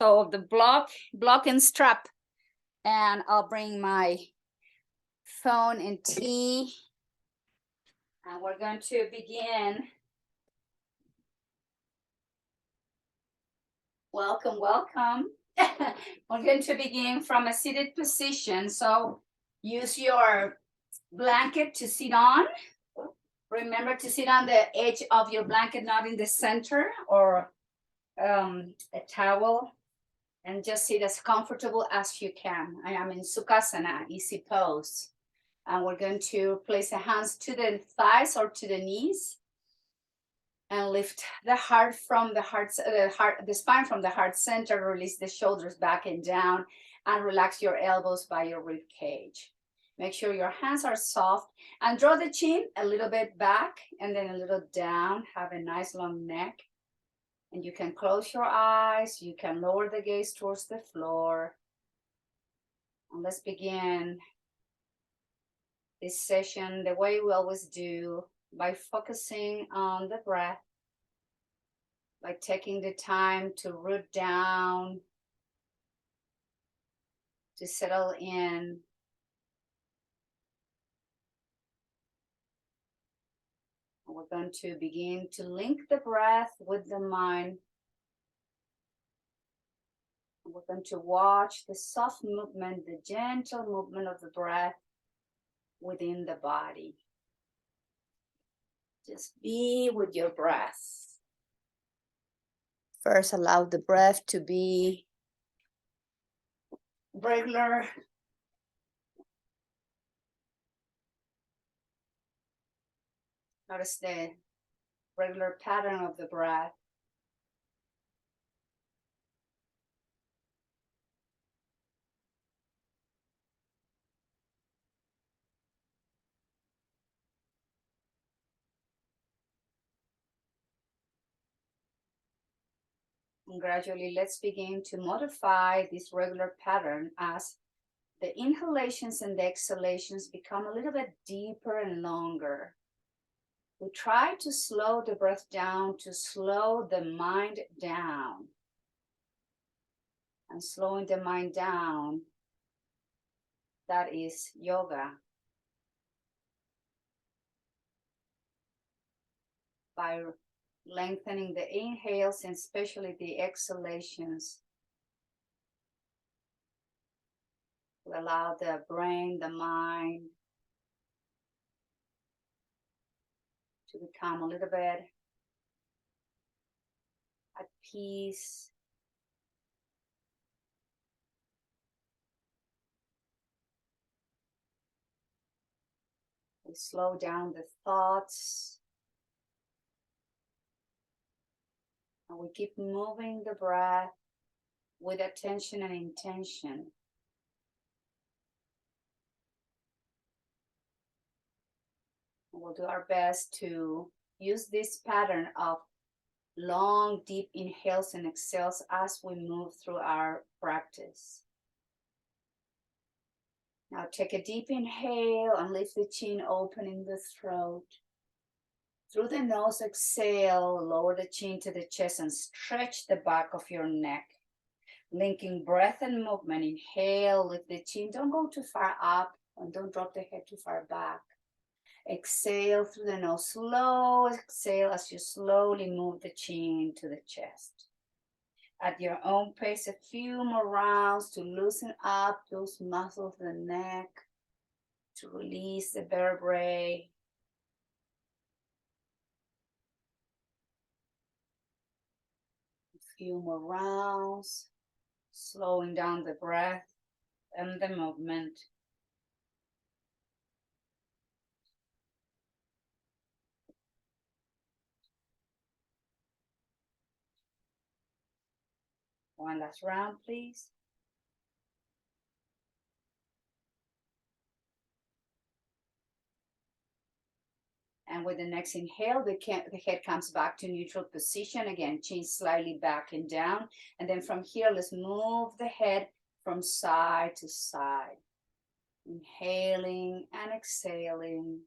So the block and strap, and I'll bring my phone and tea, and we're going to begin. Welcome, welcome. We're going to begin from a seated position. So use your blanket to sit on. Remember to sit on the edge of your blanket, not in the center, or a towel, and just sit as comfortable as you can. I am in Sukhasana, easy pose. And we're going to place the hands to the thighs or to the knees, and lift the heart from the spine from the heart center. Release the shoulders back and down, and relax your elbows by your rib cage. Make sure your hands are soft, and draw the chin a little bit back and then a little down. Have a nice long neck. And you can close your eyes. You can lower the gaze towards the floor. And let's begin this session the way we always do, by focusing on the breath, by taking the time to root down, to settle in. We're going to begin to link the breath with the mind. We're going to watch the soft movement, the gentle movement of the breath within the body. Just be with your breath. First, allow the breath to be regular. Notice the regular pattern of the breath. And gradually, let's begin to modify this regular pattern as the inhalations and the exhalations become a little bit deeper and longer. We try to slow the breath down, to slow the mind down. And slowing the mind down, that is yoga. By lengthening the inhales and especially the exhalations, we allow the brain, the mind, to become a little bit at peace. We slow down the thoughts. And we keep moving the breath with attention and intention. We'll do our best to use this pattern of long, deep inhales and exhales as we move through our practice. Now take a deep inhale and lift the chin, opening the throat. Through the nose, exhale, lower the chin to the chest and stretch the back of your neck. Linking breath and movement. Inhale, lift the chin, don't go too far up and don't drop the head too far back. Exhale through the nose, slow exhale as you slowly move the chin to the chest. At your own pace, a few more rounds to loosen up those muscles of the neck, to release the vertebrae. A few more rounds, slowing down the breath and the movement. One last round, please. And with the next inhale, the head comes back to neutral position. Again, chin slightly back and down. And then from here, let's move the head from side to side. Inhaling and exhaling.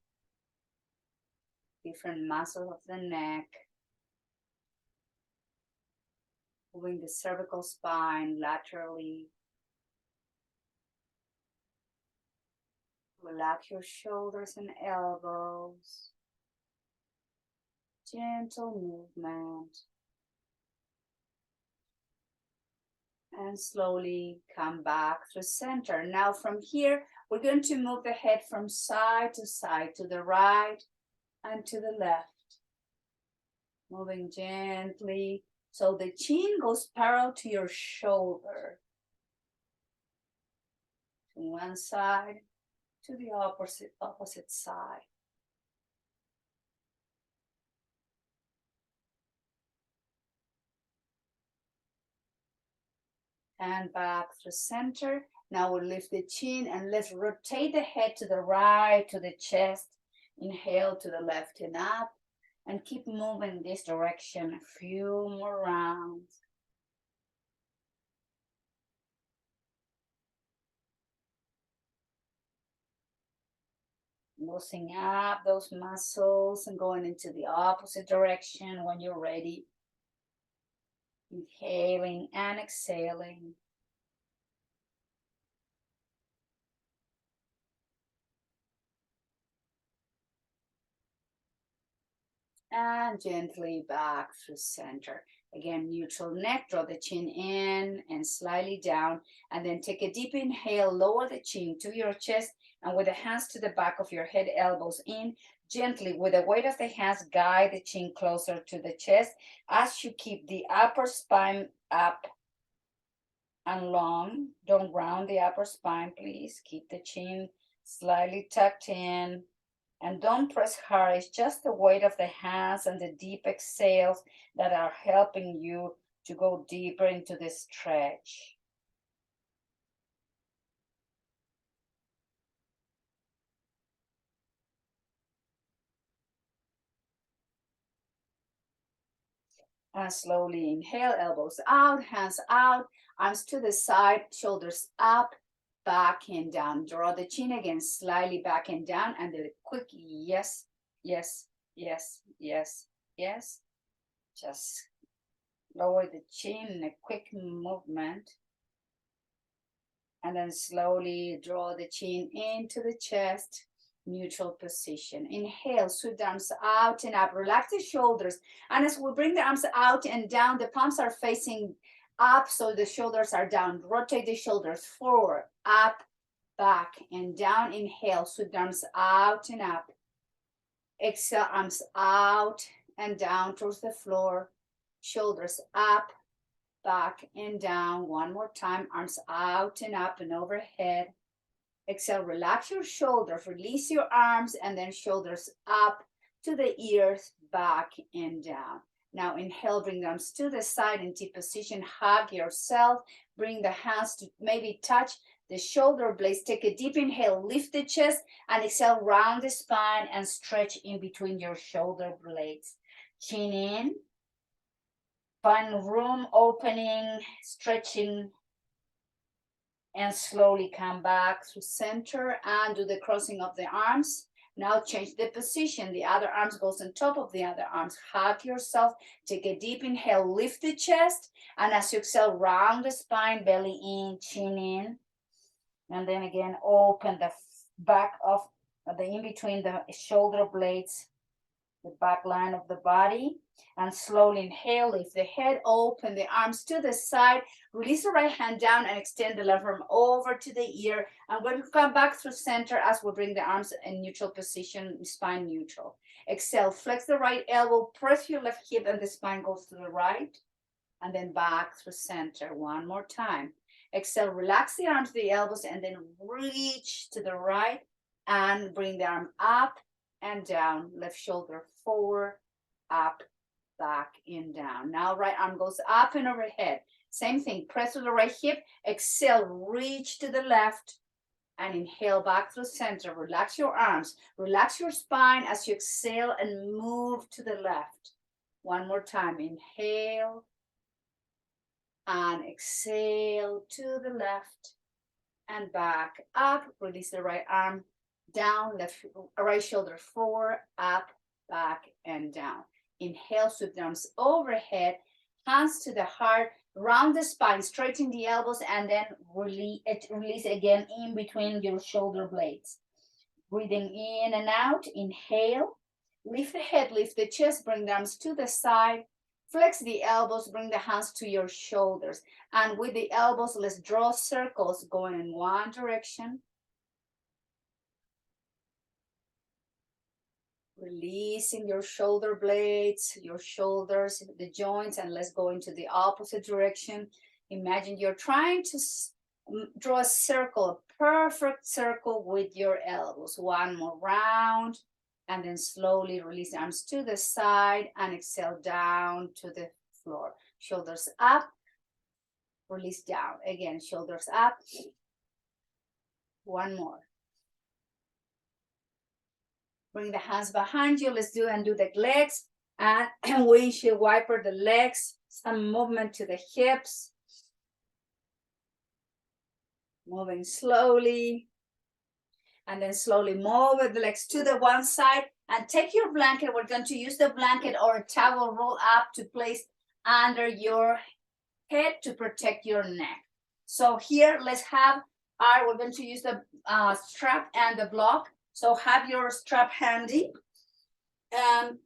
Different muscles of the neck. Moving the cervical spine laterally. Relax your shoulders and elbows. Gentle movement. And slowly come back to center. Now from here, we're going to move the head from side, to the right and to the left. Moving gently, so the chin goes parallel to your shoulder. To one side, to the opposite side. And back to center. Now we'll lift the chin and let's rotate the head to the right, to the chest. Inhale to the left and up. And keep moving this direction a few more rounds. Loosening up those muscles and going into the opposite direction when you're ready. Inhaling and exhaling. And gently back through center. Again, neutral neck, draw the chin in and slightly down. And then take a deep inhale, lower the chin to your chest. And with the hands to the back of your head, elbows in, gently with the weight of the hands, guide the chin closer to the chest as you keep the upper spine up and long. Don't round the upper spine, please. Keep the chin slightly tucked in. And don't press hard, it's just the weight of the hands and the deep exhales that are helping you to go deeper into the stretch. And slowly inhale, elbows out, hands out, arms to the side, shoulders up, back and down. Draw the chin again, slightly back and down, and do a quick yes, yes, yes, yes, yes. Just lower the chin in a quick movement. And then slowly draw the chin into the chest, neutral position. Inhale, sweep the arms out and up, relax the shoulders. And as we bring the arms out and down, the palms are facing up, so the shoulders are down. Rotate the shoulders forward, up, back, and down. Inhale, sweep the arms out and up. Exhale, arms out and down towards the floor. Shoulders up, back and down. One more time, arms out and up and overhead. Exhale, relax your shoulders, release your arms, and then shoulders up to the ears, back and down. Now inhale, bring the arms to the side in T position, hug yourself, bring the hands to maybe touch the shoulder blades. Take a deep inhale, lift the chest, and exhale, round the spine and stretch in between your shoulder blades. Chin in. Find room, opening, stretching, and slowly come back to center and do the crossing of the arms. Now change the position. The other arms goes on top of the other arms. Hug yourself. Take a deep inhale, lift the chest. And as you exhale, round the spine, belly in, chin in. And then again, open the back of the in between the shoulder blades, the back line of the body. And slowly inhale, lift the head, open the arms to the side, release the right hand down and extend the left arm over to the ear. I'm going to come back through center as we bring the arms in neutral position, spine neutral. Exhale, flex the right elbow, press your left hip and the spine goes to the right. And then back through center one more time. Exhale, relax the arms, the elbows, and then reach to the right and bring the arm up and down, left shoulder forward, up, back, and down. Now right arm goes up and overhead. Same thing, press to the right hip, exhale, reach to the left, and inhale back through center. Relax your arms, relax your spine as you exhale and move to the left. One more time, inhale, and exhale to the left, and back, up, release the right arm, down, right shoulder forward, up, back, and down. Inhale, sweep the arms overhead, hands to the heart, round the spine, straighten the elbows, and then release again in between your shoulder blades. Breathing in and out, inhale. Lift the head, lift the chest, bring the arms to the side. Flex the elbows, bring the hands to your shoulders. And with the elbows, let's draw circles going in one direction. Releasing your shoulder blades, your shoulders, the joints, and let's go into the opposite direction. Imagine you're trying to draw a circle, a perfect circle with your elbows. One more round, and then slowly release arms to the side and exhale down to the floor. Shoulders up, release down. Again, shoulders up. One more. Bring the hands behind you. Let's do the legs and windshield wiper the legs. Some movement to the hips. Moving slowly. And then slowly move the legs to the one side and take your blanket. We're going to use the blanket or a towel roll up to place under your head to protect your neck. So here, we're going to use the strap and the block. So have your strap handy and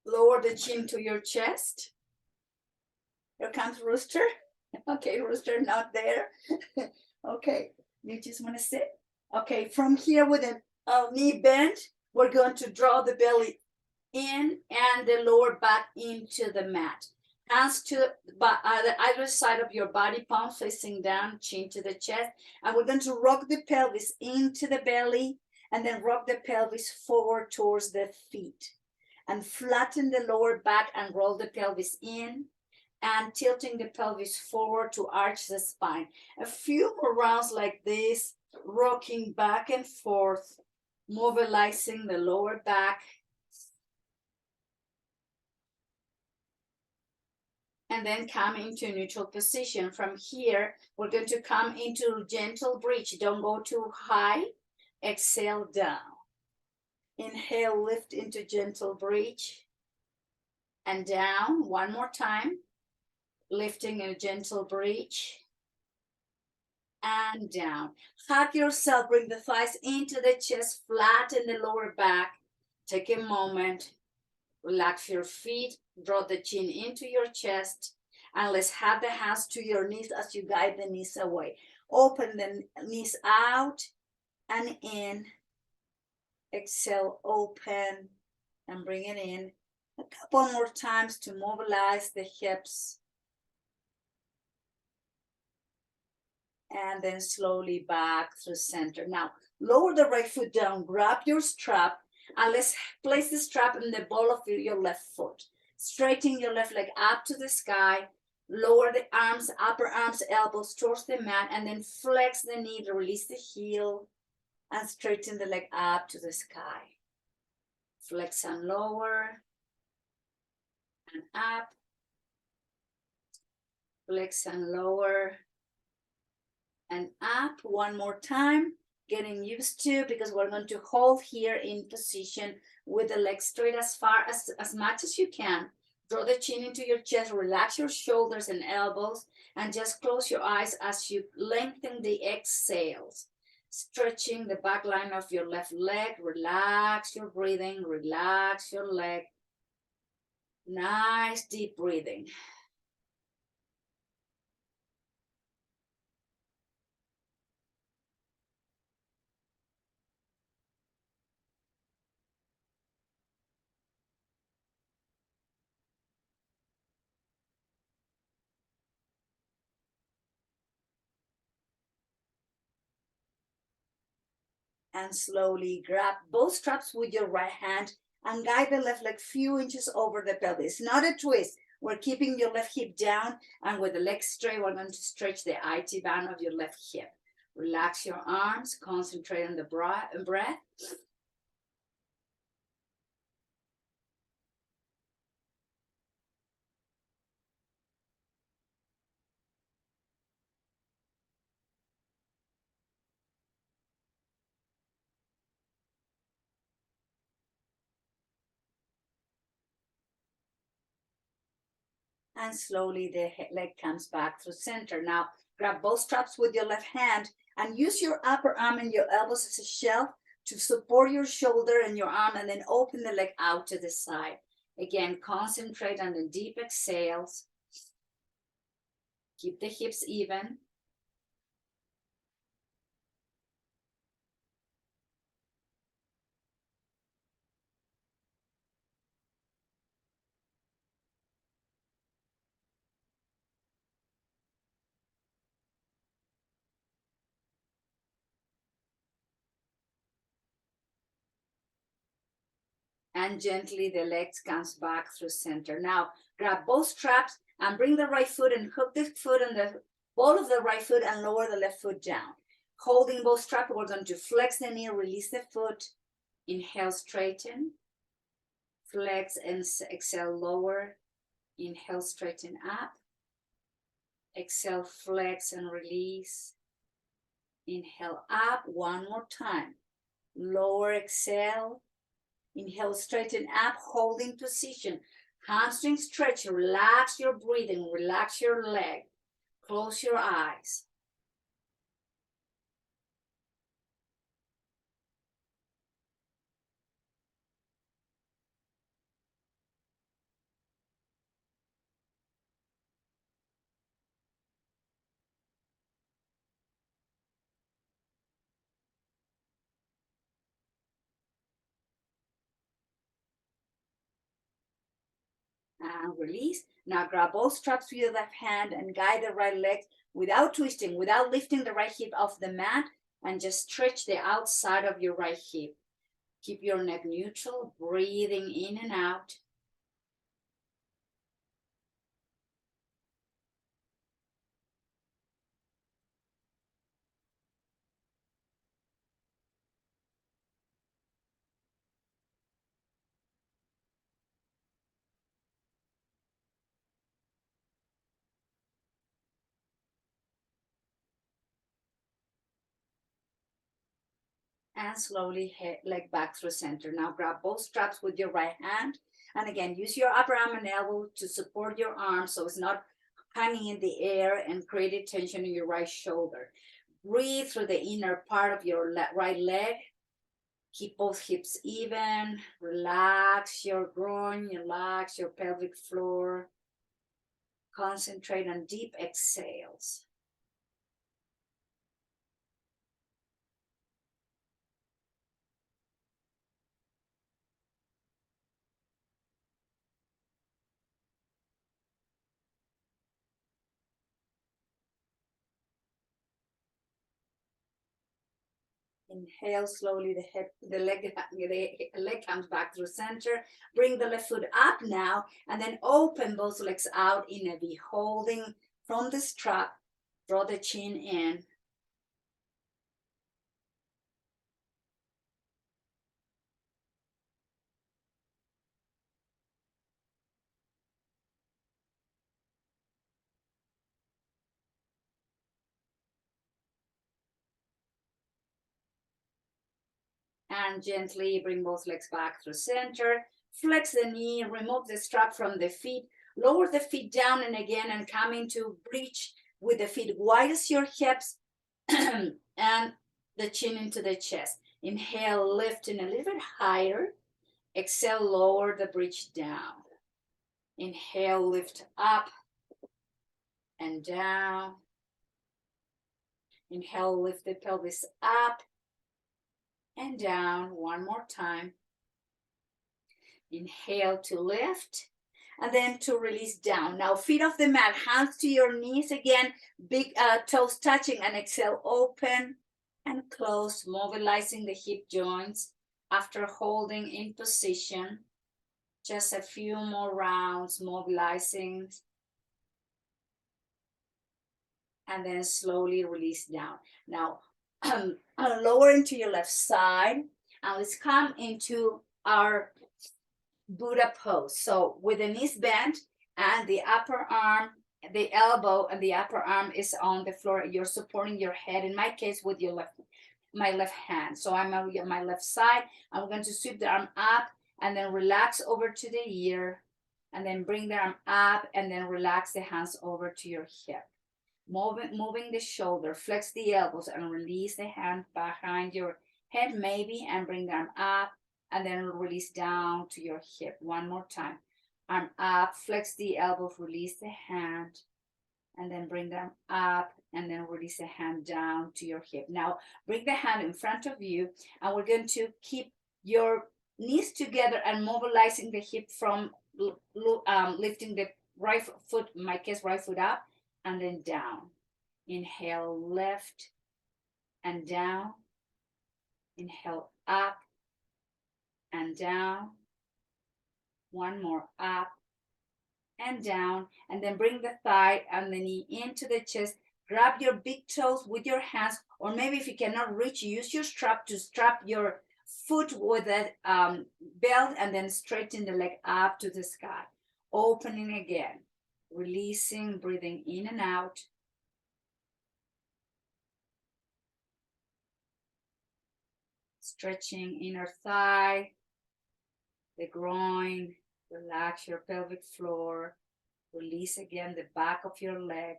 lower the chin to your chest. Here comes Rooster. Okay, Rooster not there. Okay, you just want to sit. Okay, from here with the knee bent, we're going to draw the belly in and the lower back into the mat. Hands to the either side of your body, palms facing down, chin to the chest. And we're going to rock the pelvis into the belly and then rock the pelvis forward towards the feet. And flatten the lower back and roll the pelvis in and tilting the pelvis forward to arch the spine. A few more rounds like this, rocking back and forth, mobilizing the lower back. And then come into neutral position. From here, we're going to come into gentle bridge. Don't go too high. Exhale down. Inhale, lift into gentle bridge. And down, one more time. Lifting a gentle bridge. And down. Hug yourself, bring the thighs into the chest, flatten the lower back. Take a moment. Relax your feet, draw the chin into your chest, and let's have the hands to your knees as you guide the knees away. Open the knees out and in. Exhale, open, and bring it in. A couple more times to mobilize the hips. And then slowly back through center. Now, lower the right foot down, grab your strap, and let's place the strap in the ball of your left foot. Straighten your left leg up to the sky. Lower the arms, upper arms, elbows towards the mat, and then flex the knee to release the heel and straighten the leg up to the sky. Flex and lower and up. Flex and lower and up. One more time. Getting used to, because we're going to hold here in position with the legs straight as much as you can. Draw the chin into your chest, relax your shoulders and elbows, and just close your eyes as you lengthen the exhales. Stretching the back line of your left leg, relax your breathing, relax your leg. Nice deep breathing. And slowly grab both straps with your right hand and guide the left leg few inches over the pelvis. Not a twist. We're keeping your left hip down, and with the leg straight, we're going to stretch the IT band of your left hip. Relax your arms, concentrate on the breath. And slowly the leg comes back through center. Now grab both straps with your left hand and use your upper arm and your elbows as a shelf to support your shoulder and your arm, and then open the leg out to the side. Again, concentrate on the deep exhales. Keep the hips even. And gently the legs comes back through center. Now grab both straps and bring the right foot and hook the foot on the ball of the right foot and lower the left foot down. Holding both straps, we're going to flex the knee, release the foot. Inhale, straighten. Flex and exhale, lower. Inhale, straighten up. Exhale, flex and release. Inhale up, one more time. Lower, exhale. Inhale, straighten up, holding position. Hamstring stretch, relax your breathing, relax your leg. Close your eyes. And release. Now grab both straps with your left hand and guide the right leg without twisting, without lifting the right hip off the mat, and just stretch the outside of your right hip. Keep your neck neutral, breathing in and out. And slowly leg back through center. Now grab both straps with your right hand. And again, use your upper arm and elbow to support your arm so it's not hanging in the air and create tension in your right shoulder. Breathe through the inner part of your right leg. Keep both hips even. Relax your groin, relax your pelvic floor. Concentrate on deep exhales. Inhale slowly, the leg comes back through center. Bring the left foot up now, and then open both legs out in a V, holding from the strap. Draw the chin in. And gently bring both legs back through center. Flex the knee, remove the strap from the feet, lower the feet down and again, and come into bridge with the feet wide as your hips and the chin into the chest. Inhale, lifting a little bit higher. Exhale, lower the bridge down. Inhale, lift up and down. Inhale, lift the pelvis up and down. One more time. Inhale to lift and then to release down. Now feet off the mat, hands to your knees again, big toes touching, and exhale, open and close, mobilizing the hip joints after holding in position. Just a few more rounds, mobilizing. And then slowly release down. Now, lower into your left side. And let's come into our Buddha pose. So with the knees bent and the upper arm, the elbow and the upper arm is on the floor. You're supporting your head, in my case, with your my left hand. So I'm on my left side. I'm going to sweep the arm up and then relax over to the ear and then bring the arm up, and then relax the hands over to your hip. Moving the shoulder, flex the elbows, and release the hand behind your head maybe, and bring the arm up, and then release down to your hip. One more time. Arm up, flex the elbows, release the hand, and then bring them up, and then release the hand down to your hip. Now bring the hand in front of you, and we're going to keep your knees together and mobilizing the hip from lifting the right foot, in my case, right foot up, and then down. Inhale, left and down. Inhale, up and down. One more, up and down, and then bring the thigh and the knee into the chest. Grab your big toes with your hands, or maybe if you cannot reach, use your strap to strap your foot with a belt, and then straighten the leg up to the sky. Opening again, releasing, breathing in and out. Stretching inner thigh, the groin, relax your pelvic floor. Release again the back of your leg.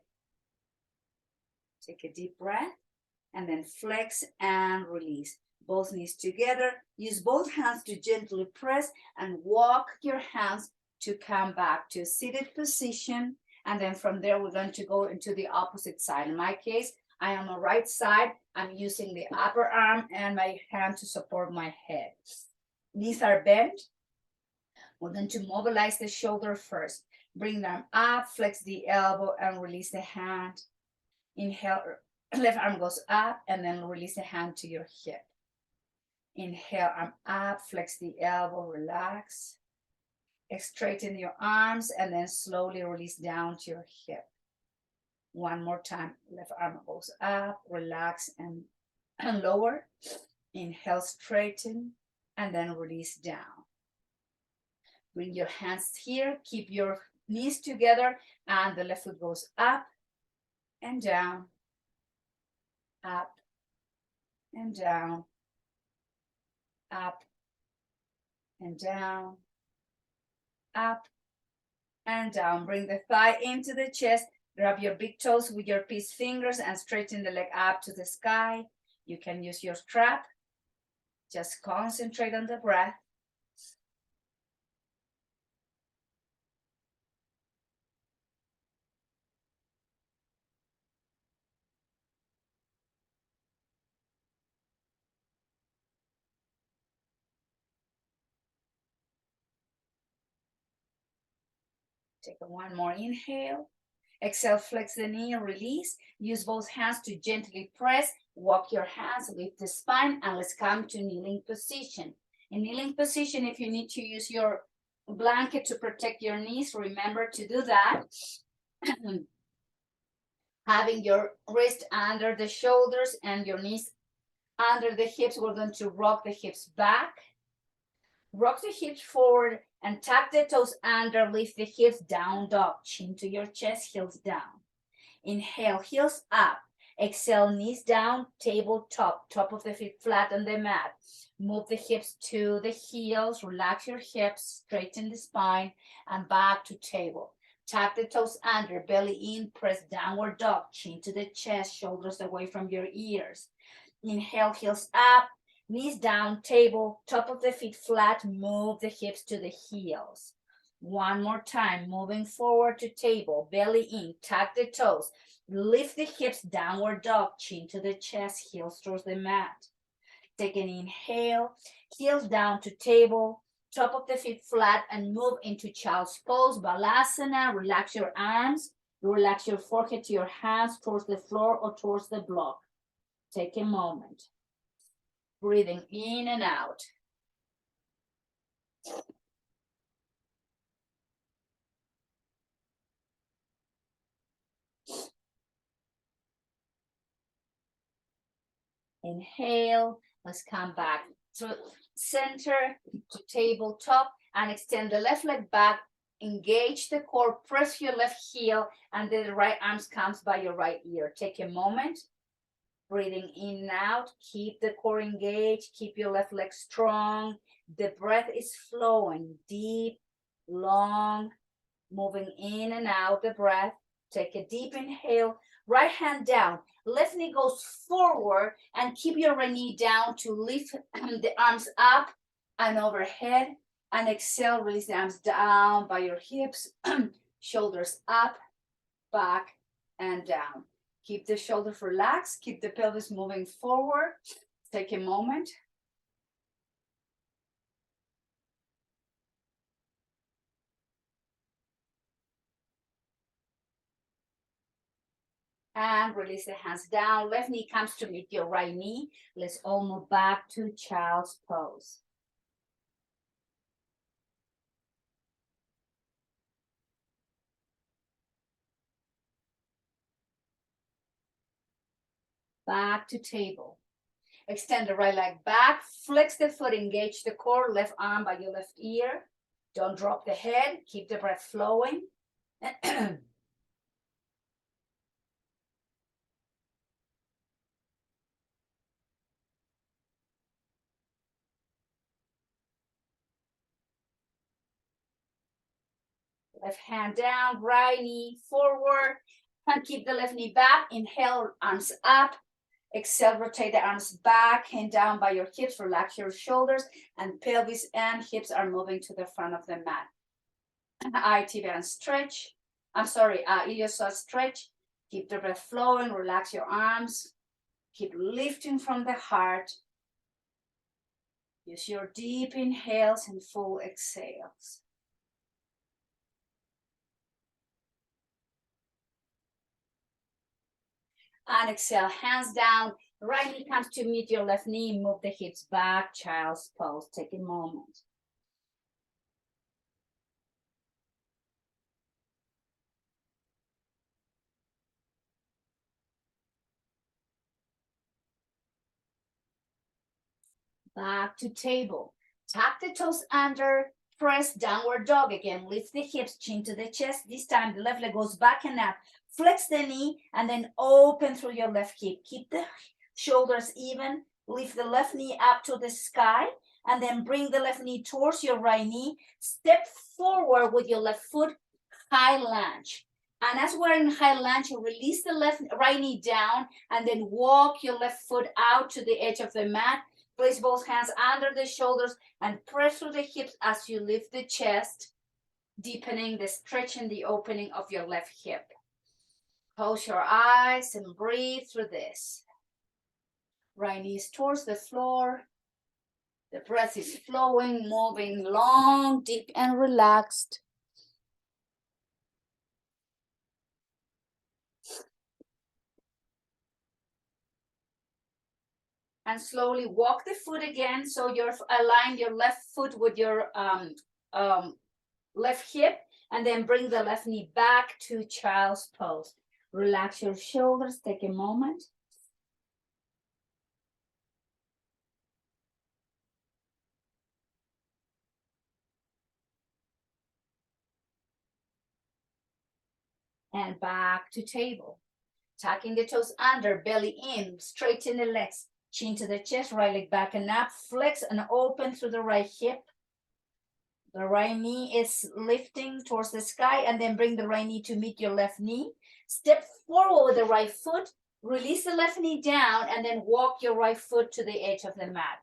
Take a deep breath, and then flex and release. Both knees together. Use both hands to gently press and walk your hands to come back to a seated position. And then from there, we're going to go into the opposite side. In my case, I am on the right side. I'm using the upper arm and my hand to support my head. Knees are bent. We're going to mobilize the shoulder first. Bring them up, flex the elbow, and release the hand. Inhale, left arm goes up, and then release the hand to your hip. Inhale, arm up, flex the elbow, relax. Straighten your arms, and then slowly release down to your hip. One more time, left arm goes up, relax, and lower. Inhale, straighten, and then release down. Bring your hands here, keep your knees together, and the left foot goes up and down, up and down, up and down, up and down. Bring the thigh into the chest. Grab your big toes with your peace fingers and straighten the leg up to the sky. You can use your strap. Just concentrate on the breath. Take one more inhale. Exhale, flex the knee and release. Use both hands to gently press. Walk your hands, lift the spine, and let's come to kneeling position. In kneeling position, if you need to use your blanket to protect your knees, remember to do that. Having your wrist under the shoulders and your knees under the hips, we're going to rock the hips back. Rock the hips forward and tuck the toes under, lift the hips, down dog, chin to your chest, heels down. Inhale, heels up. Exhale, knees down, tabletop, top of the feet flat on the mat. Move the hips to the heels, relax your hips, straighten the spine, and back to table. Tuck the toes under, belly in, press downward dog, chin to the chest, shoulders away from your ears. Inhale, heels up. Knees down, table, top of the feet flat, move the hips to the heels. One more time, moving forward to table, belly in, tuck the toes, lift the hips, downward dog, chin to the chest, heels towards the mat. Take an inhale, heels down to table, top of the feet flat, and move into child's pose, Balasana. Relax your arms, relax your forehead to your hands towards the floor or towards the block. Take a moment. Breathing in and out. Inhale, let's come back to center, to tabletop, and extend the left leg back. Engage the core, press your left heel, and then the right arms comes by your right ear. Take a moment. Breathing in and out, keep the core engaged, keep your left leg strong. The breath is flowing deep, long, moving in and out the breath. Take a deep inhale, right hand down, left knee goes forward, and keep your right knee down to lift the arms up and overhead. And exhale, release the arms down by your hips, shoulders up, back, and down. Keep the shoulders relaxed, keep the pelvis moving forward. Take a moment. And release the hands down. Left knee comes to meet your right knee. Let's all move back to child's pose. Back to table. Extend the right leg back, flex the foot, engage the core, left arm by your left ear. Don't drop the head, keep the breath flowing. Left hand down, right knee forward, and keep the left knee back. Inhale, arms up. Exhale, rotate the arms back and down by your hips. Relax your shoulders, and pelvis and hips are moving to the front of the mat. IT band stretch. Iliopsoas stretch. Keep the breath flowing. Relax your arms. Keep lifting from the heart. Use your deep inhales and full exhales. And exhale, hands down. Right knee comes to meet your left knee. Move the hips back, child's pose. Take a moment. Back to table. Tuck the toes under, press downward dog again. Lift the hips, chin to the chest. This time the left leg goes back and up. Flex the knee and then open through your left hip. Keep the shoulders even. Lift the left knee up to the sky and then bring the left knee towards your right knee. Step forward with your left foot, high lunge. And as we're in high lunge, release the right knee down and then walk your left foot out to the edge of the mat. Place both hands under the shoulders and press through the hips as you lift the chest, deepening the stretch and the opening of your left hip. Close your eyes and breathe through this. Right knees towards the floor. The breath is flowing, moving long, deep, and relaxed. And slowly walk the foot again. So you're aligned your left foot with your left hip, and then bring the left knee back to child's pose. Relax your shoulders, take a moment. And back to table. Tucking the toes under, belly in, straighten the legs, chin to the chest, right leg back and up, flex and open through the right hip. The right knee is lifting towards the sky, and then bring the right knee to meet your left knee. Step forward with the right foot, release the left knee down, and then walk your right foot to the edge of the mat.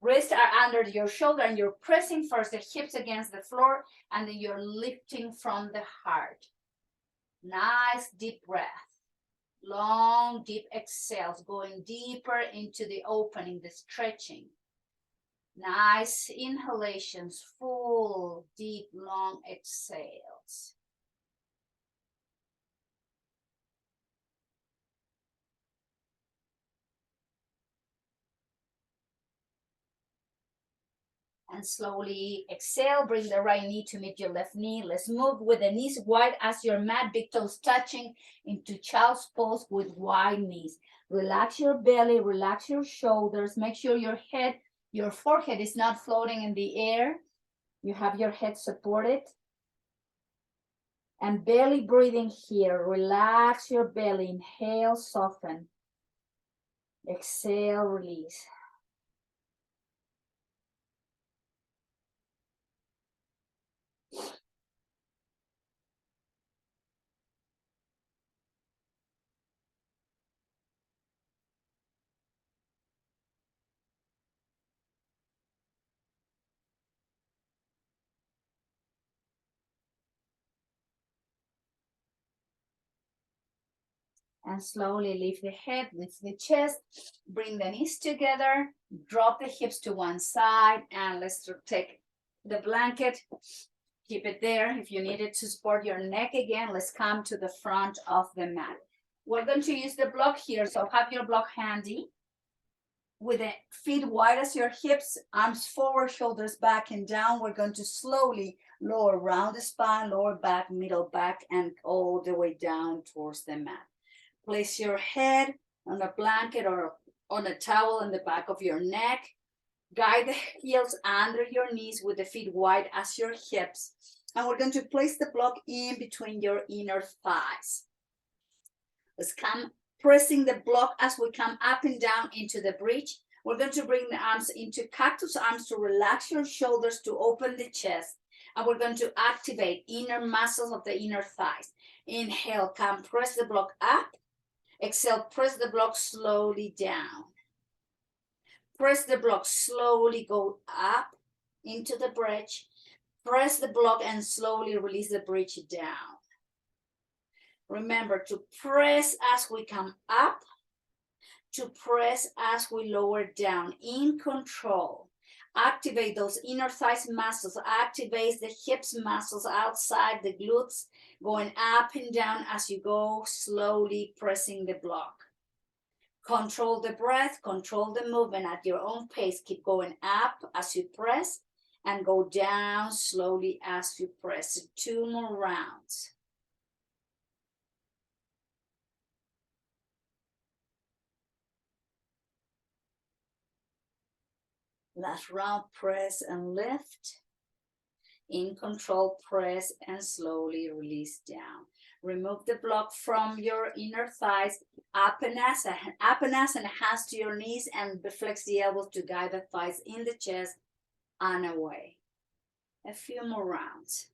Wrists are under your shoulder, and you're pressing first the hips against the floor, and then you're lifting from the heart. Nice deep breath. Long, deep exhales, going deeper into the opening, the stretching. Nice inhalations, full, deep, long exhales. And slowly exhale, bring the right knee to meet your left knee. Let's move with the knees wide as your mat, big toes touching into child's pose with wide knees. Relax your belly, relax your shoulders. Make sure your forehead is not floating in the air. You have your head supported. And belly breathing here. Relax your belly. Inhale, soften. Exhale, release. And slowly lift the head, lift the chest, bring the knees together, drop the hips to one side, and let's take the blanket, keep it there. If you need it to support your neck again, let's come to the front of the mat. We're going to use the block here, so have your block handy. With the feet wide as your hips, arms forward, shoulders back and down. We're going to slowly lower round the spine, lower back, middle back, and all the way down towards the mat. Place your head on a blanket or on a towel on the back of your neck. Guide the heels under your knees with the feet wide as your hips. And we're going to place the block in between your inner thighs. Let's come pressing the block as we come up and down into the bridge. We're going to bring the arms into cactus arms to relax your shoulders, to open the chest. And we're going to activate inner muscles of the inner thighs. Inhale, come press the block up. Exhale, press the block slowly down. Press the block, slowly go up into the bridge. Press the block and slowly release the bridge down. Remember to press as we come up, to press as we lower down, in control. Activate those inner thighs muscles, activate the hips muscles outside the glutes, going up and down as you go, slowly pressing the block. Control the breath, control the movement at your own pace. Keep going up as you press and go down slowly as you press. 2 more rounds. Last round, press and lift. In control, press and slowly release down. Remove the block from your inner thighs. Apanasana, hands to your knees and flex the elbows to guide the thighs in the chest and away. A few more rounds.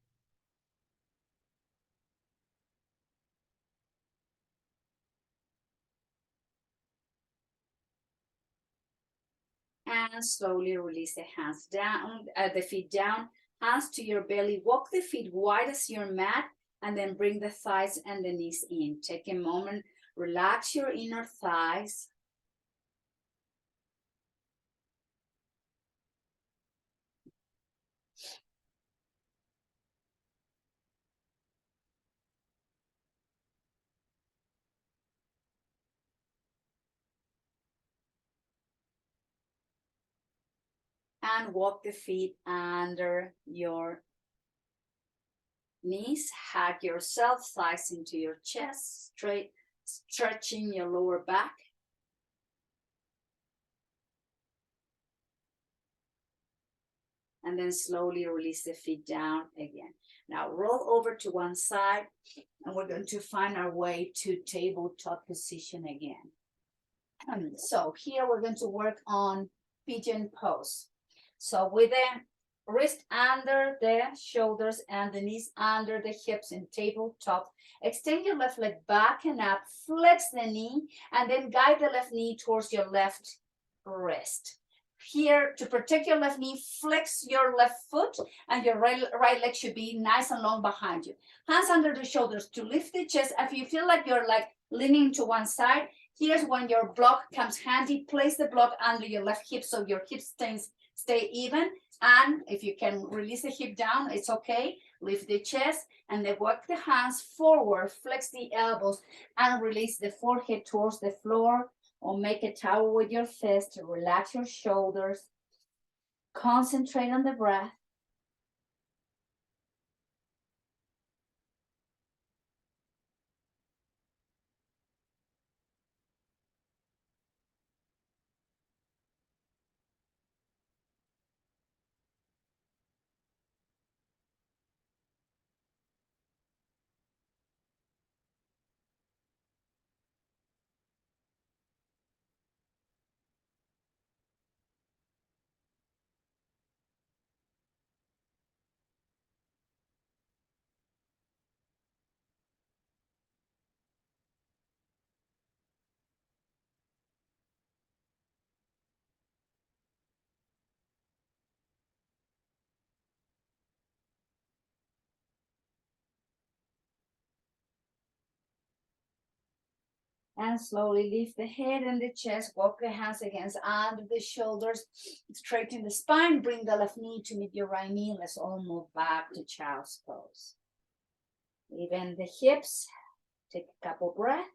And slowly release the hands down, the feet down, hands to your belly. Walk the feet wide as your mat, and then bring the thighs and the knees in. Take a moment, relax your inner thighs. And walk the feet under your knees. Hug yourself, thighs into your chest, straight, stretching your lower back. And then slowly release the feet down again. Now roll over to one side, and we're going to find our way to tabletop position again. So here we're going to work on pigeon pose. So with the wrist under the shoulders and the knees under the hips in tabletop, extend your left leg back and up, flex the knee, and then guide the left knee towards your left wrist. Here, to protect your left knee, flex your left foot, and your right leg should be nice and long behind you. Hands under the shoulders to lift the chest. If you feel like you're like leaning to one side, here's when your block comes handy. Place the block under your left hip so your hip stay even. And if you can release the hip down, it's okay. Lift the chest and then work the hands forward, flex the elbows, and release the forehead towards the floor, or make a tower with your fist to relax your shoulders. Concentrate on the breath. And slowly lift the head and the chest. Walk the hands against under the shoulders. Straighten the spine. Bring the left knee to meet your right knee. Let's all move back to child's pose. Even the hips. Take a couple breaths.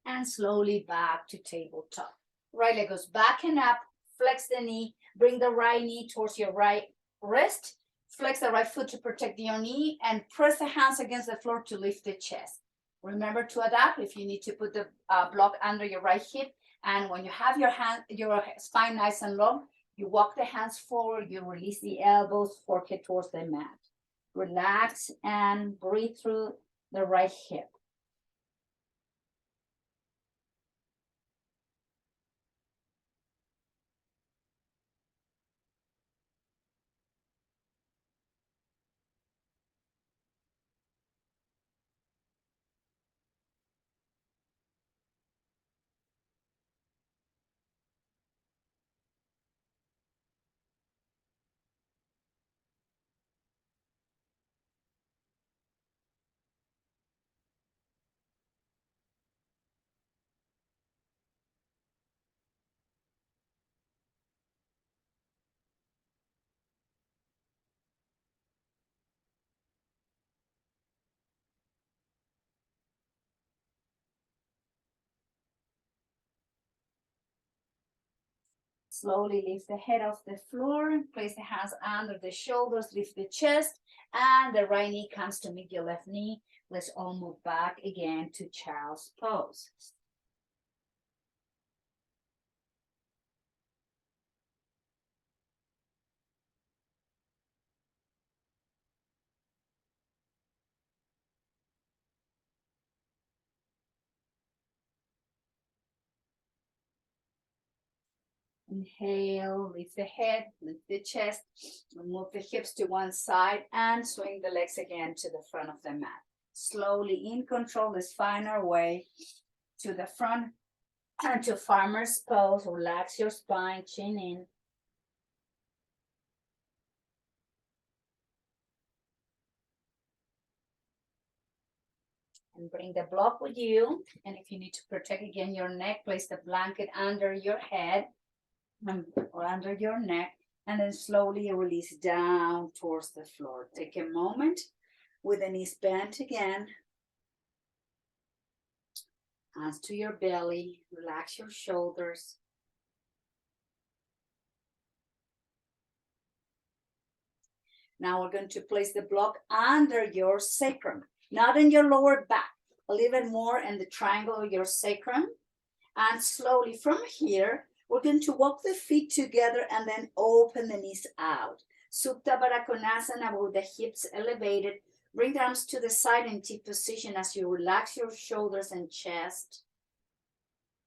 And slowly back to tabletop. Right leg goes back and up. Flex the knee. Bring the right knee towards your right wrist. Flex the right foot to protect your knee and press the hands against the floor to lift the chest. Remember to adapt if you need to put the block under your right hip. And when you have your spine nice and long, you walk the hands forward, you release the elbows, forehead towards the mat. Relax and breathe through the right hip. Slowly lift the head off the floor, place the hands under the shoulders, lift the chest, and the right knee comes to meet your left knee. Let's all move back again to child's pose. Inhale, lift the head, lift the chest, move the hips to one side and swing the legs again to the front of the mat. Slowly in control, let's find our way to the front and to farmer's pose. Relax your spine, chin in. And bring the block with you. And if you need to protect again your neck, place the blanket under your head or under your neck, and then slowly release down towards the floor. Take a moment with the knees bent again. Hands to your belly, relax your shoulders. Now we're going to place the block under your sacrum, not in your lower back, a little bit more in the triangle of your sacrum. And slowly from here, we're going to walk the feet together and then open the knees out. Supta Baddha Konasana with the hips elevated. Bring the arms to the side in T position as you relax your shoulders and chest.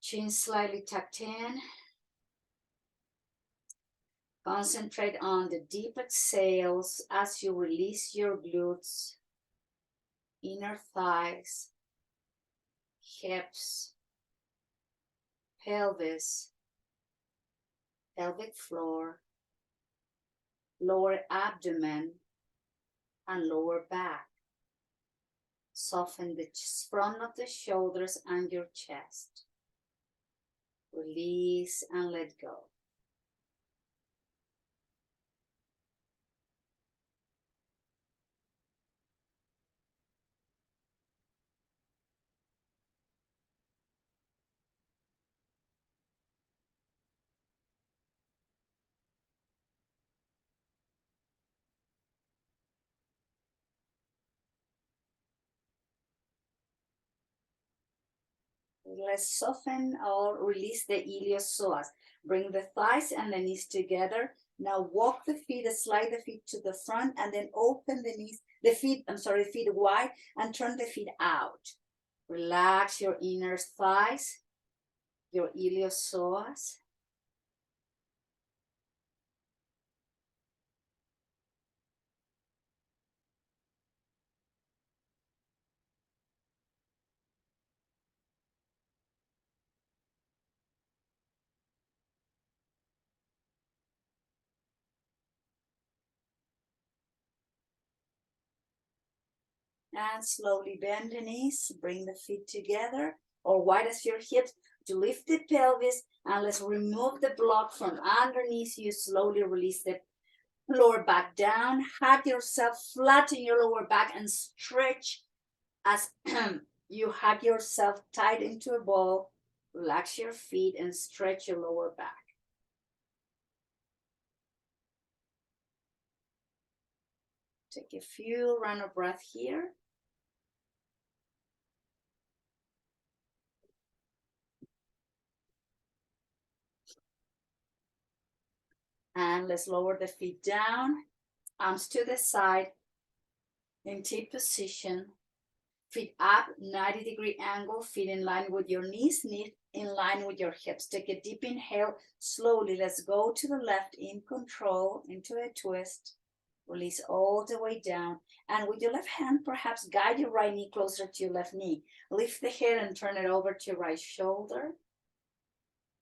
Chin slightly tucked in. Concentrate on the deep exhales as you release your glutes, inner thighs, hips, pelvis, pelvic floor, lower abdomen, and lower back. Soften the front of the shoulders and your chest. Release and let go. Let's soften or release the iliopsoas. Bring the thighs and the knees together. Now walk the feet, slide the feet to the front, and then open the knees, the feet wide, and turn the feet out. Relax your inner thighs, your iliopsoas. And slowly bend the knees, bring the feet together or wide as your hips to lift the pelvis, and let's remove the block from underneath you. Slowly release the lower back down, hug yourself, flatten your lower back and stretch as you hug yourself tight into a ball. Relax your feet and stretch your lower back. Take a few round of breath here. And let's lower the feet down, arms to the side, in T position. Feet up, 90-degree angle, feet in line with your knees in line with your hips. Take a deep inhale, slowly, let's go to the left in control, into a twist. Release all the way down. And with your left hand, perhaps guide your right knee closer to your left knee. Lift the head and turn it over to your right shoulder.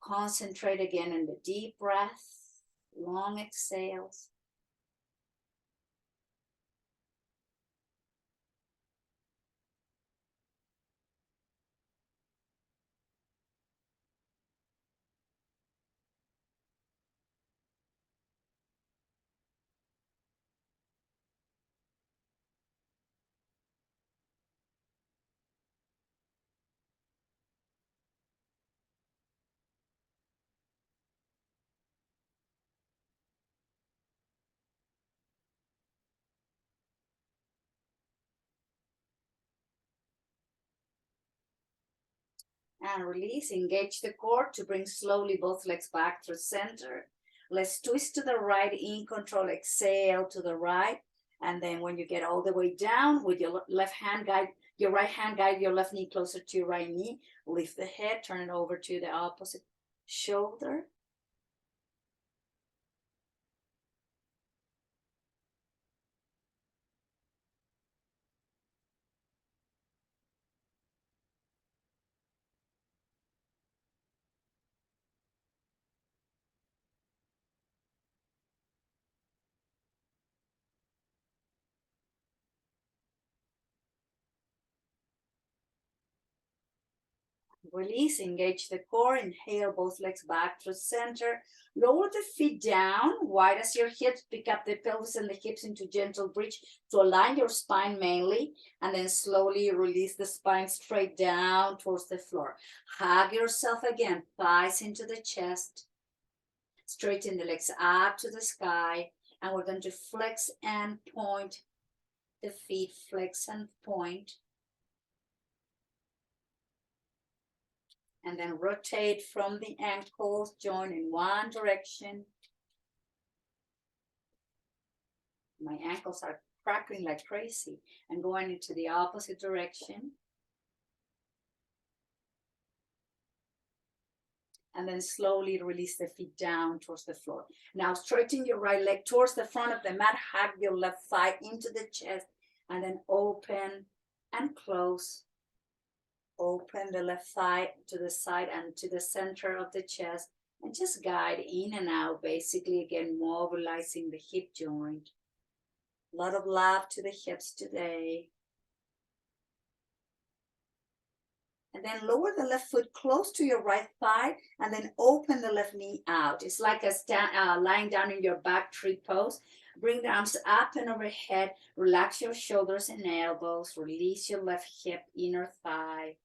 Concentrate again on the deep breath, long exhales. And release, engage the core to bring slowly both legs back to center. Let's twist to the right in control, exhale to the right. And then when you get all the way down with your left hand guide, your right hand guide your left knee closer to your right knee. Lift the head, turn it over to the opposite shoulder. Release, engage the core, inhale both legs back to center. Lower the feet down, wide as your hips, pick up the pelvis and the hips into gentle bridge to align your spine mainly, and then slowly release the spine straight down towards the floor. Hug yourself again, thighs into the chest. Straighten the legs up to the sky, and we're going to flex and point the feet, flex and point. And then rotate from the ankles, join in one direction. My ankles are crackling like crazy and going into the opposite direction. And then slowly release the feet down towards the floor. Now straighten your right leg towards the front of the mat, hug your left thigh into the chest, and then open and close. Open the left thigh to the side and to the center of the chest, and just guide in and out, basically again mobilizing the hip joint. A lot of love to the hips today. And then lower the left foot close to your right thigh, and then open the left knee out. It's like a lying down in your back tree pose. Bring the arms up and overhead. Relax your shoulders and elbows. Release your left hip, inner thigh.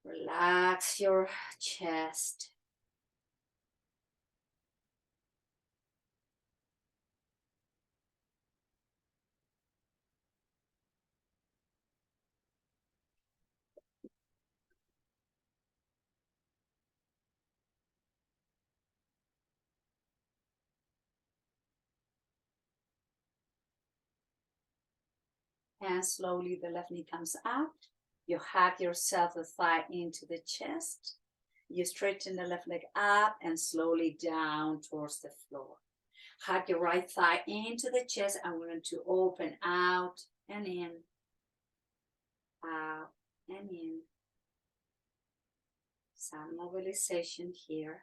Relax your chest. And slowly the left knee comes up. You hug yourself the thigh into the chest. You straighten the left leg up and slowly down towards the floor. Hug your right thigh into the chest, and we're going to open out and in, out and in. Some mobilization here.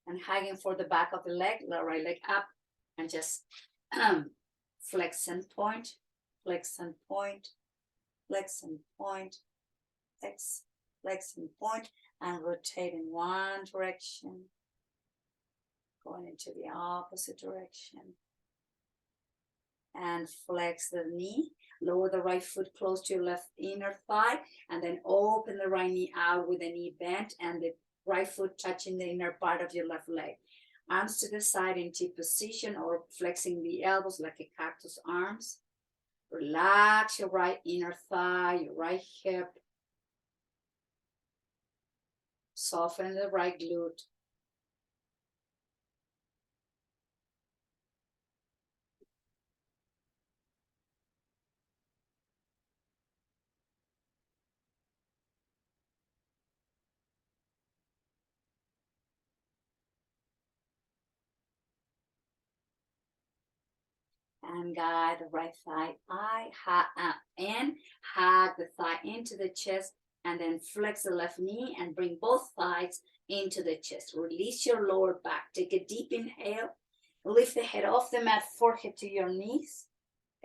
And hugging for the back of the leg, the right leg up, and just flex and point, flex and point, flex and point, flex and point, and rotate in one direction, going into the opposite direction. And flex the knee, lower the right foot close to your left inner thigh, and then open the right knee out with the knee bent and the right foot touching the inner part of your left leg. Arms to the side in T position or flexing the elbows like a cactus arms. Relax your right inner thigh, your right hip. Soften the right glute. And guide the right thigh and hug the thigh into the chest, and then flex the left knee and bring both thighs into the chest. Release your lower back. Take a deep inhale. Lift the head off the mat, forehead to your knees.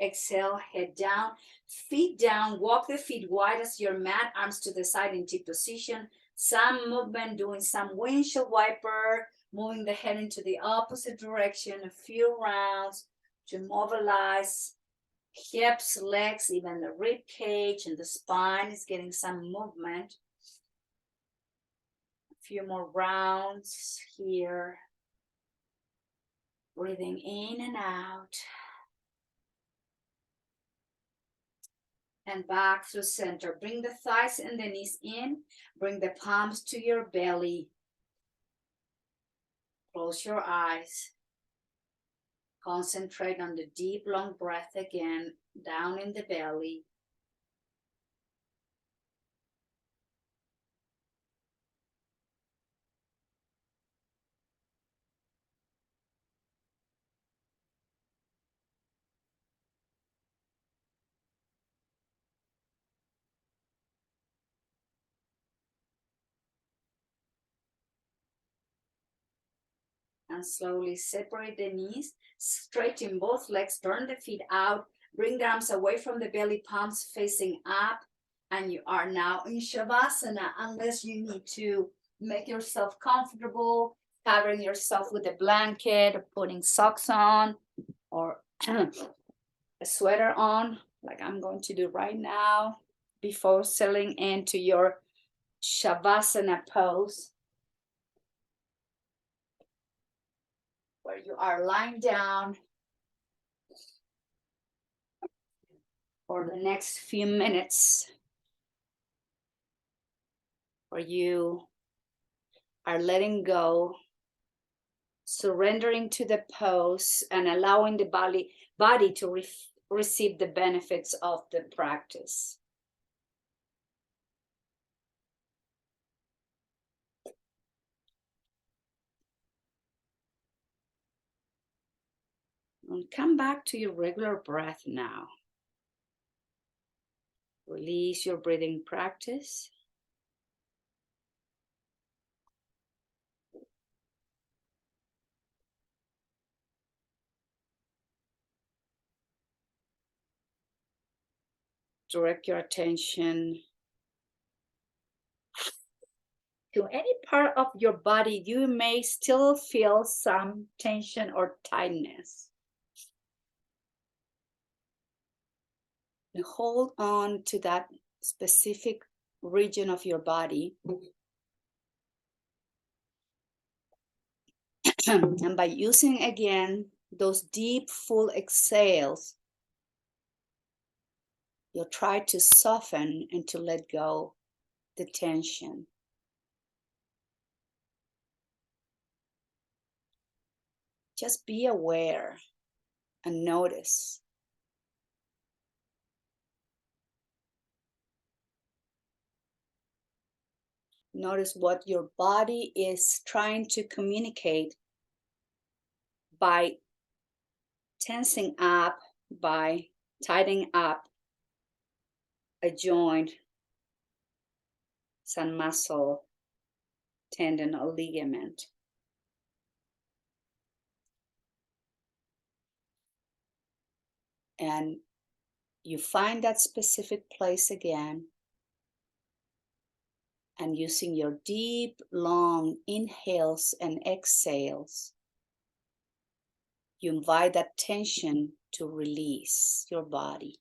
Exhale, head down, feet down. Walk the feet wide as your mat, arms to the side in T position. Some movement, doing some windshield wiper, moving the head into the opposite direction, a few rounds to mobilize hips, legs, even the rib cage and the spine is getting some movement. A few more rounds here. Breathing in and out. And back through center. Bring the thighs and the knees in. Bring the palms to your belly. Close your eyes. Concentrate on the deep, long breath again, down in the belly. And slowly separate the knees, straighten both legs, turn the feet out, bring the arms away from the belly, palms facing up, and you are now in Shavasana, unless you need to make yourself comfortable, covering yourself with a blanket, or putting socks on, or a sweater on, like I'm going to do right now, before settling into your Shavasana pose, where you are lying down for the next few minutes, where you are letting go, surrendering to the pose, and allowing the body to receive the benefits of the practice. And come back to your regular breath now. Release your breathing practice. Direct your attention to any part of your body you may still feel some tension or tightness. And hold on to that specific region of your body. And by using again those deep, full exhales, you'll try to soften and to let go the tension. Just be aware and notice. Notice what your body is trying to communicate by tensing up, by tightening up a joint, some muscle, tendon, or ligament. And you find that specific place again. And using your deep, long inhales and exhales, you invite that tension to release your body.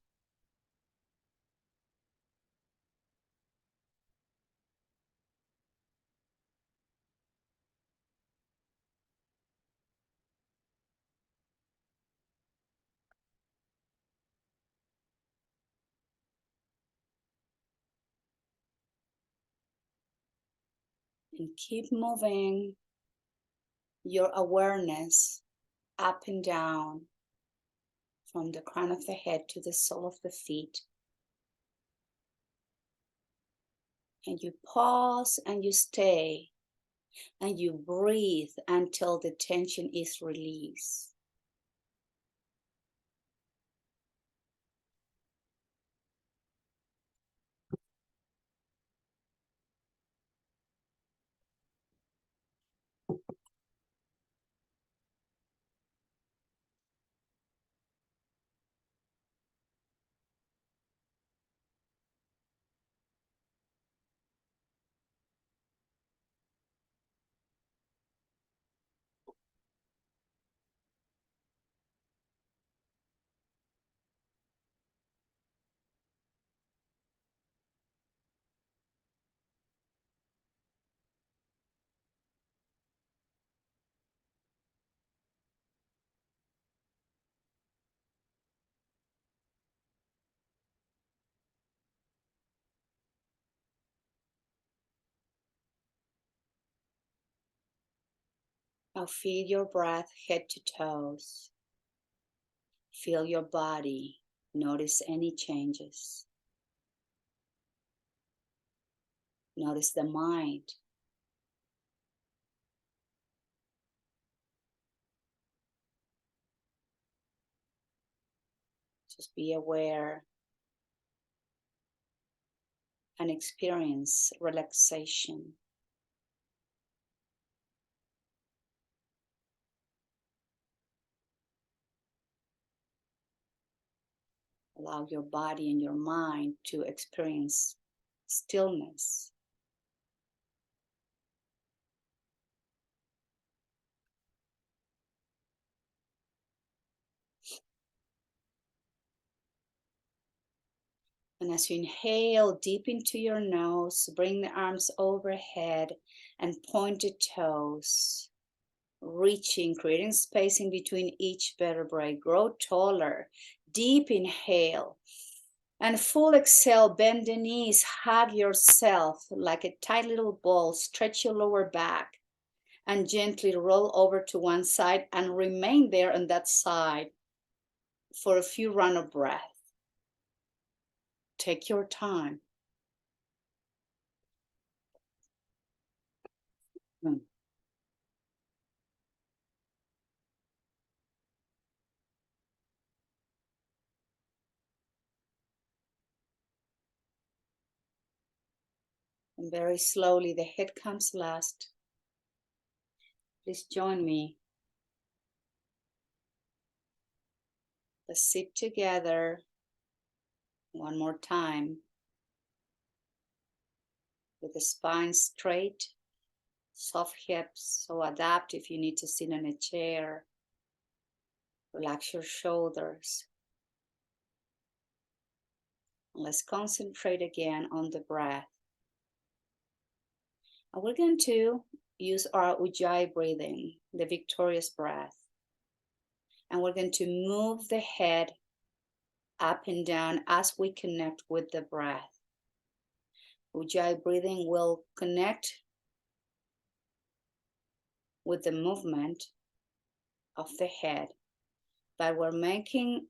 And keep moving your awareness up and down from the crown of the head to the sole of the feet. And you pause and you stay and you breathe until the tension is released. Now feel your breath head to toes. Feel your body. Notice any changes. Notice the mind. Just be aware and experience relaxation. Allow your body and your mind to experience stillness. And as you inhale deep into your nose, bring the arms overhead and point the toes, reaching, creating space in between each vertebrae. Grow taller. Deep inhale. And full exhale, bend the knees, hug yourself like a tight little ball, stretch your lower back, and gently roll over to one side and remain there on that side for a few rounds of breath. Take your time. And very slowly, the head comes last. Please join me. Let's sit together one more time with the spine straight, soft hips. So adapt if you need to sit in a chair. Relax your shoulders. And let's concentrate again on the breath. And we're going to use our Ujjayi breathing, the victorious breath. And we're going to move the head up and down as we connect with the breath. Ujjayi breathing will connect with the movement of the head, but we're making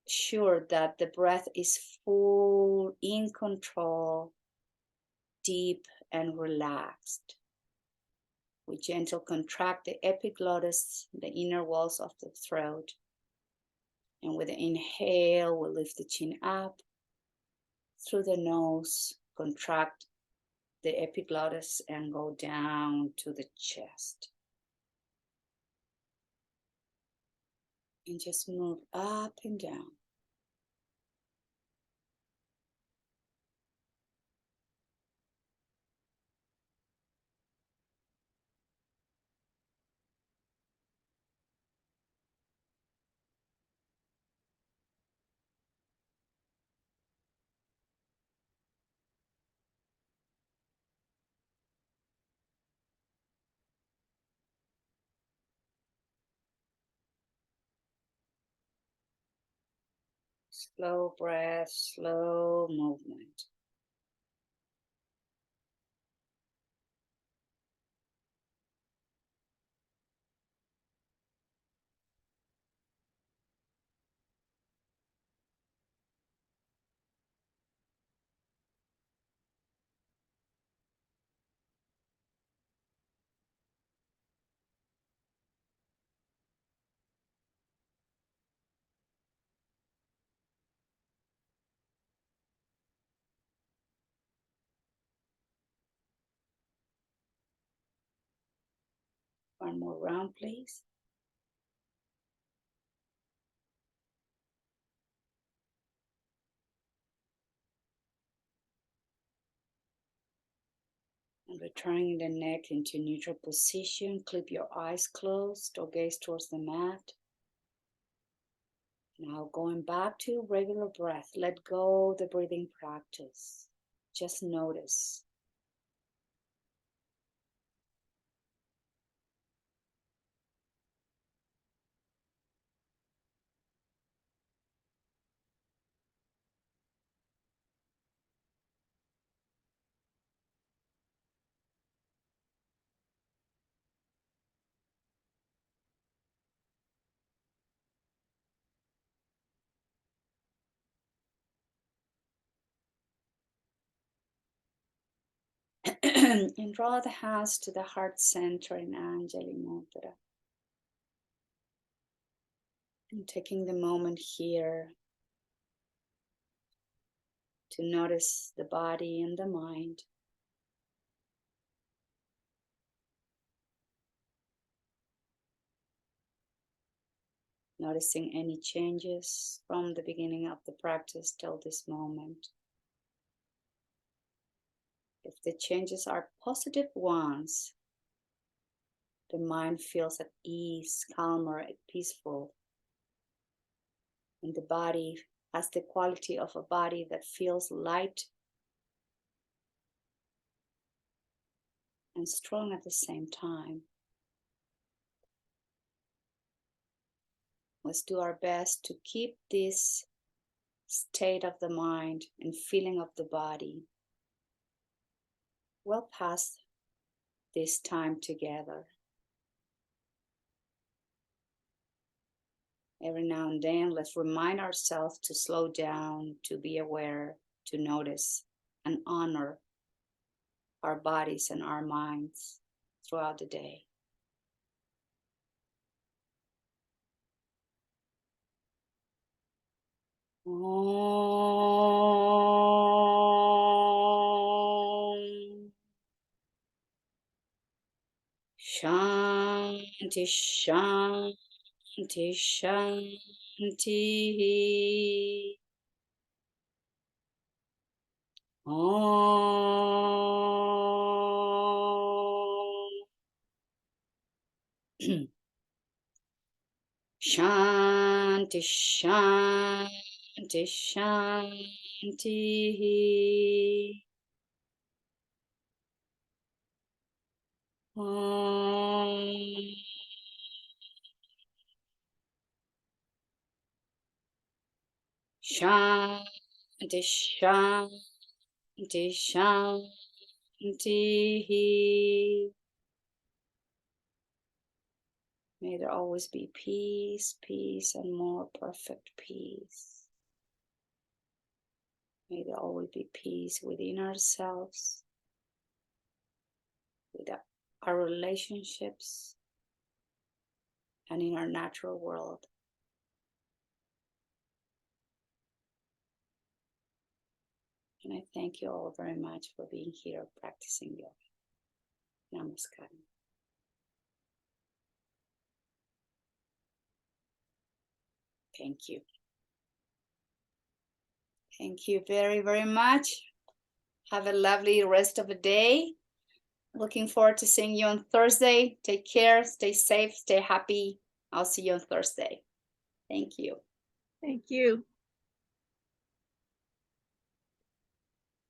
sure that the breath is full, in control, deep and relaxed. We gently contract the epiglottis, the inner walls of the throat. And with the inhale, we lift the chin up through the nose, contract the epiglottis and go down to the chest. And just move up and down. Slow breath, slow movement. One more round, please. And returning the neck into neutral position. Keep your eyes closed or gaze towards the mat. Now going back to regular breath. Let go the breathing practice. Just notice. And draw the hands to the heart center in Anjali Mudra. And taking the moment here to notice the body and the mind. Noticing any changes from the beginning of the practice till this moment. If the changes are positive ones, the mind feels at ease, calmer, and peaceful. And the body has the quality of a body that feels light and strong at the same time. Let's do our best to keep this state of the mind and feeling of the body well past this time together. Every now and then, let's remind ourselves to slow down, to be aware, to notice, and honor our bodies and our minds throughout the day. Om Shanti Shanti Shanti. Om Shanti Shanti Shanti. Om Shanti Shanti Shanti. May there always be peace, peace, and more perfect peace. May there always be peace within ourselves, with our relationships, and in our natural world. And I thank you all very much for being here practicing yoga. Namaskar. Thank you. Thank you very, very much. Have a lovely rest of the day. Looking forward to seeing you on Thursday. Take care, stay safe, stay happy. I'll see you on Thursday. Thank you. Thank you.